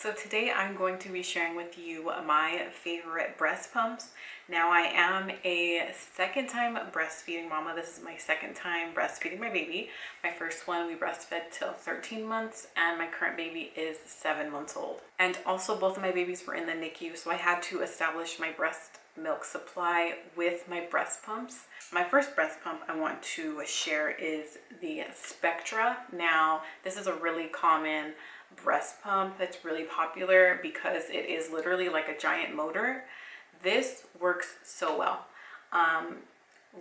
So today I'm going to be sharing with you my favorite breast pumps. Now I am a second time breastfeeding mama. This is my second time breastfeeding my baby. My first one we breastfed till 13 months and my current baby is 7 months old. And also both of my babies were in the NICU, so I had to establish my breast milk supply with my breast pumps. My first breast pump I want to share is the Spectra. Now this is a really common breast pump. It's really popular because it is literally like a giant motor. This works so well.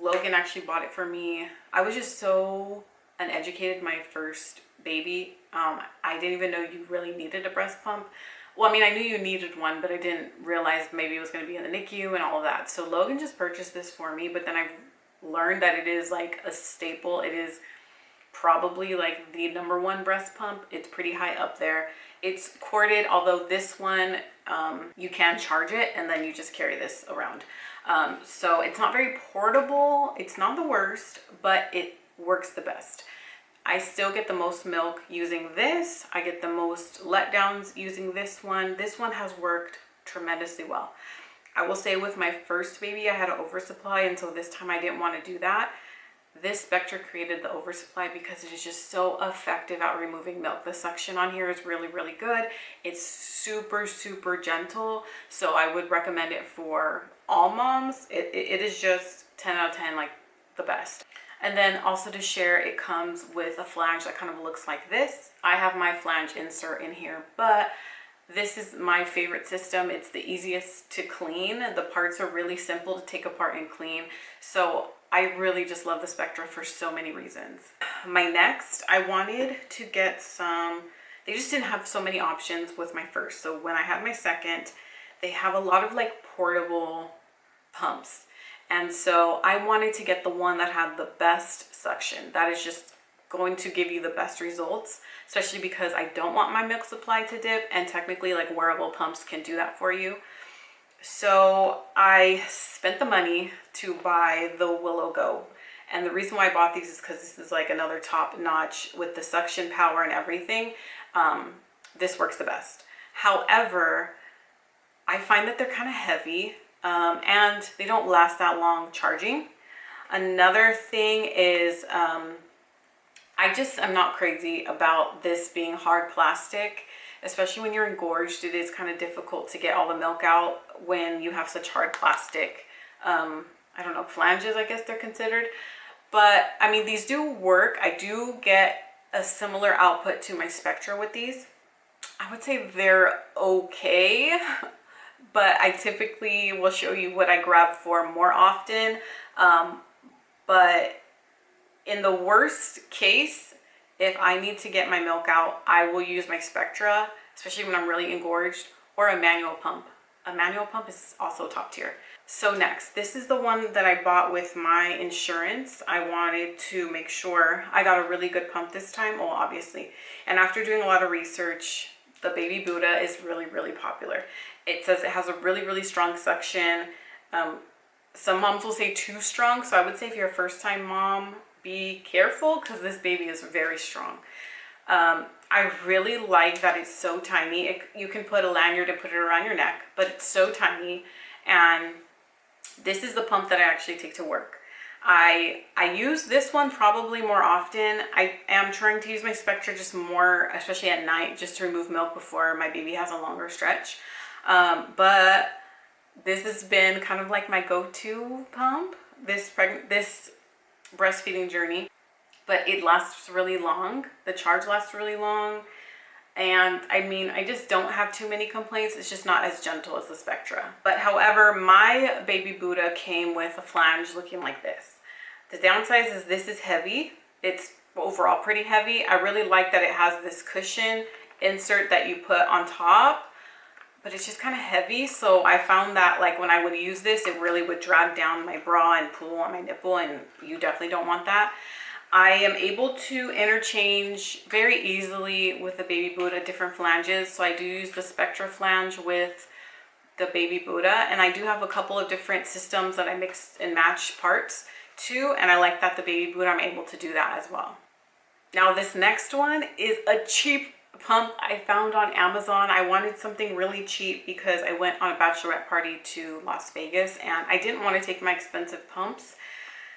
Logan actually bought it for me. I was just so uneducated my first baby. I didn't even know you really needed a breast pump. Well, I mean, I knew you needed one, but I didn't realize maybe it was going to be in the NICU and all of that. So Logan just purchased this for me, but then I've learned that it is like a staple. It is probably like the #1 breast pump. It's pretty high up there. It's corded, although this one you can charge it and then you just carry this around. So it's not very portable. It's not the worst, but it works the best. I still get the most milk using this. I get the most letdowns using this one. This one has worked tremendously well. I will say with my first baby I had an oversupply, and so this time I didn't want to do that. This Spectra created the oversupply because it is just so effective at removing milk. The suction on here is really, really good. It's super, super gentle. So I would recommend it for all moms. It is just 10 out of 10, like the best. And then also to share, it comes with a flange that kind of looks like this. I have my flange insert in here, but this is my favorite system. It's the easiest to clean. The parts are really simple to take apart and clean. So I really just love the Spectra for so many reasons. My next, I wanted to get some, they just didn't have so many options with my first. So when I had my second, they have a lot of like portable pumps. And so I wanted to get the one that had the best suction. That is just going to give you the best results, especially because I don't want my milk supply to dip, and technically like wearable pumps can do that for you. So I spent the money to buy the Willow Go. And the reason why I bought these is because this is like another top notch with the suction power and everything. This works the best. However, I find that they're kind of heavy and they don't last that long charging. Another thing is I'm not crazy about this being hard plastic. Especially when you're engorged, it is kind of difficult to get all the milk out when you have such hard plastic, I don't know, flanges, I guess they're considered. But I mean, these do work. I do get a similar output to my Spectra with these. I would say they're okay, but I typically will show you what I grab for more often. But in the worst case, if I need to get my milk out, I will use my Spectra, especially when I'm really engorged, or a manual pump. A manual pump is also top tier. So next, this is the one that I bought with my insurance. I wanted to make sure I got a really good pump this time, well, obviously. And after doing a lot of research, the Baby Buddha is really, really popular. It says it has a really, really strong suction. Some moms will say too strong, so I would say if you're a first-time mom, be careful because this baby is very strong. I really like that it's so tiny. You can put a lanyard and put it around your neck, but it's so tiny. And this is the pump that I actually take to work. I use this one probably more often. I am trying to use my Spectra just more, especially at night, just to remove milk before my baby has a longer stretch. But this has been kind of like my go-to pump, this breastfeeding journey. But it lasts really long. The charge lasts really long. And I mean, I just don't have too many complaints. It's just not as gentle as the Spectra. But however, my Baby Buddha came with a flange looking like this. The downside is this is heavy. It's overall pretty heavy. I really like that it has this cushion insert that you put on top, but it's just kind of heavy. So I found that like when I would use this, it really would drag down my bra and pull on my nipple, and you definitely don't want that. I am able to interchange very easily with the Baby Buddha different flanges. So I do use the Spectra flange with the Baby Buddha, and I do have a couple of different systems that I mix and match parts to, and I like that the Baby Buddha, I'm able to do that as well. Now this next one is a cheap pump I found on Amazon. I wanted something really cheap because I went on a bachelorette party to Las Vegas and I didn't want to take my expensive pumps.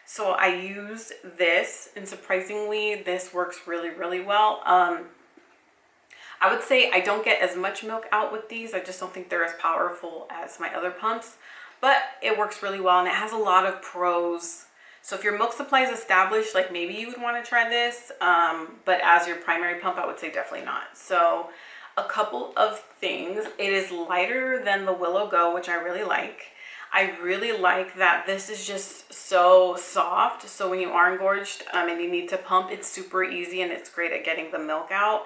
So I used this, and surprisingly, this works really, really well. I would say I don't get as much milk out with these. I just don't think they're as powerful as my other pumps, but it works really well and it has a lot of pros. So if your milk supply is established, like maybe you would want to try this, but as your primary pump, I would say definitely not. So a couple of things. It is lighter than the Willow Go, which I really like. I really like that this is just so soft. So when you are engorged and you need to pump, it's super easy and it's great at getting the milk out.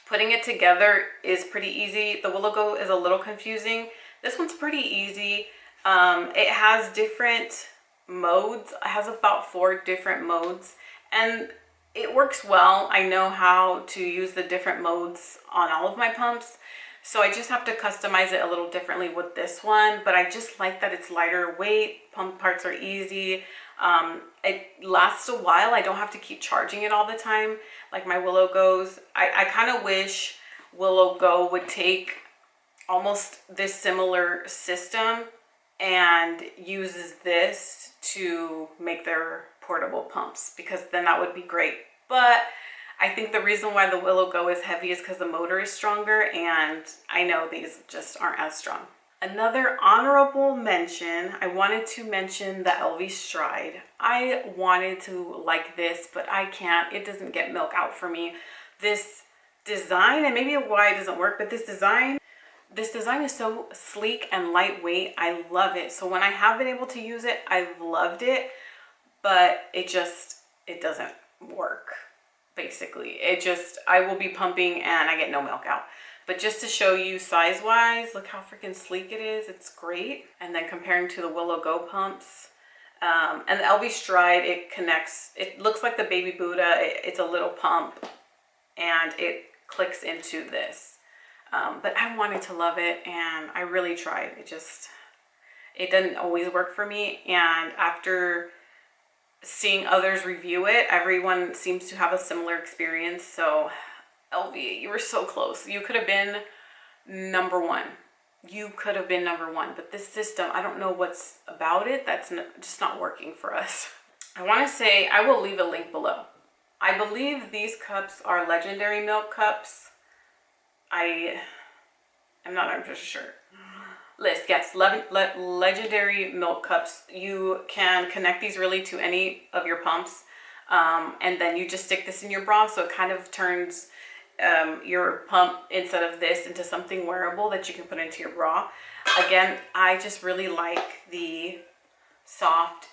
Putting it together is pretty easy. The Willow Go is a little confusing. This one's pretty easy. It has different modes. It has about 4 different modes and it works well. I know how to use the different modes on all of my pumps. So I just have to customize it a little differently with this one, but I just like that it's lighter weight. Pump parts are easy. It lasts a while. I don't have to keep charging it all the time like my Willow Goes. I kind of wish Willow Go would take almost this similar system and uses this to make their portable pumps, because then that would be great. But I think the reason why the Willow Go is heavy is because the motor is stronger, and I know these just aren't as strong. Another honorable mention, I wanted to mention the Elvie Stride. I wanted to like this, but I can't. It doesn't get milk out for me. This design, and maybe why it doesn't work, but this design is so sleek and lightweight. I love it. So when I have been able to use it, I've loved it, but it doesn't work. Basically, I will be pumping and I get no milk out. But just to show you size wise, look how freaking sleek it is. It's great. And then comparing to the Willow Go pumps, and the Elvie Stride, it connects, it looks like the Baby Buddha. It's a little pump and it clicks into this. But I wanted to love it and I really tried. It didn't always work for me. And after seeing others review it, everyone seems to have a similar experience. So Elvie, you were so close. You could have been number one. You could have been number one, but this system, I don't know what's about it that's just not working for us. I want to say, I will leave a link below. I believe these cups are Legendary milk cups. I'm not 100% sure. Yes, Legendary milk cups. You can connect these really to any of your pumps, and then you just stick this in your bra, so it kind of turns your pump, instead of this, into something wearable that you can put into your bra. Again, I just really like the soft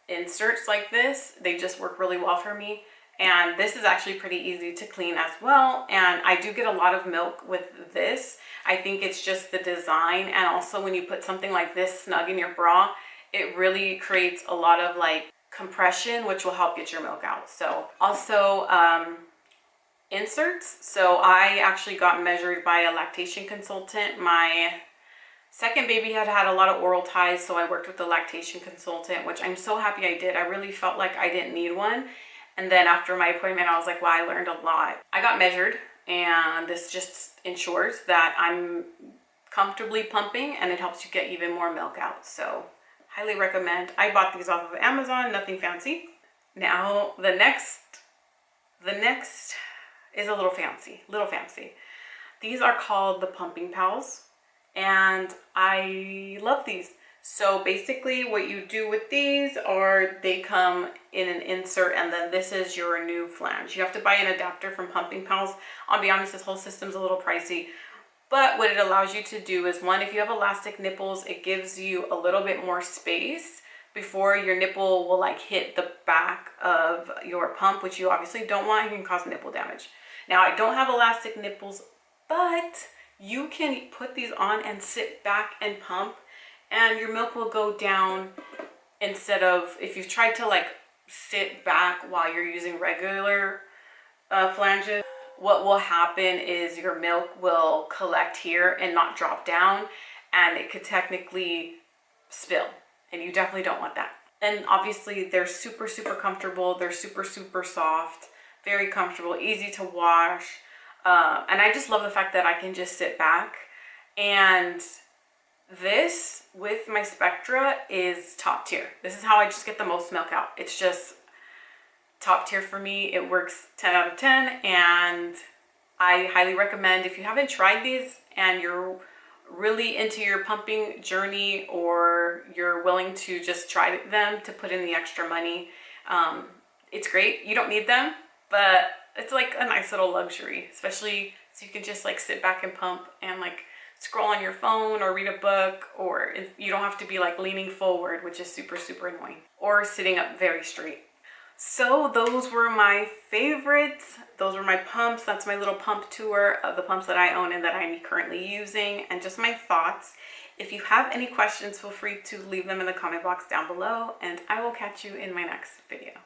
inserts like this. They just work really well for me. And this is actually pretty easy to clean as well. And I do get a lot of milk with this. I think it's just the design. And also when you put something like this snug in your bra, it really creates a lot of like compression, which will help get your milk out. So also inserts. So I actually got measured by a lactation consultant. My second baby had a lot of oral ties, so I worked with the lactation consultant, which I'm so happy I did. I really felt like I didn't need one. And then after my appointment, I was like, wow, I learned a lot. I got measured, and this just ensures that I'm comfortably pumping, and it helps you get even more milk out. So highly recommend. I bought these off of Amazon, nothing fancy. Now the next is a little fancy. These are called the Pumping Pals, and I love these. So basically what you do with these are they come in an insert, and then this is your new flange. You have to buy an adapter from Pumping Pals. I'll be honest, this whole system's a little pricey, but what it allows you to do is, one, if you have elastic nipples, it gives you a little bit more space before your nipple will like hit the back of your pump, which you obviously don't want. It can cause nipple damage. Now, I don't have elastic nipples, but you can put these on and sit back and pump, and your milk will go down, instead of, if you've tried to like sit back while you're using regular flanges, what will happen is your milk will collect here and not drop down, and it could technically spill, and you definitely don't want that. And obviously they're super, super comfortable. They're super, super soft. very comfortable, easy to wash. And I just love the fact that I can just sit back. And this with my Spectra is top tier. This is how I just get the most milk out. It's just top tier for me. It works 10 out of 10, and I highly recommend, if you haven't tried these and you're really into your pumping journey, or you're willing to just try them to put in the extra money, it's great. You don't need them, but it's like a nice little luxury, especially so you can just like sit back and pump and like scroll on your phone or read a book, or you don't have to be like leaning forward, which is super, super annoying, or sitting up very straight. So those were my favorites. Those were my pumps. That's my little pump tour of the pumps that I own and that I'm currently using, and just my thoughts. If you have any questions, feel free to leave them in the comment box down below, and I will catch you in my next video.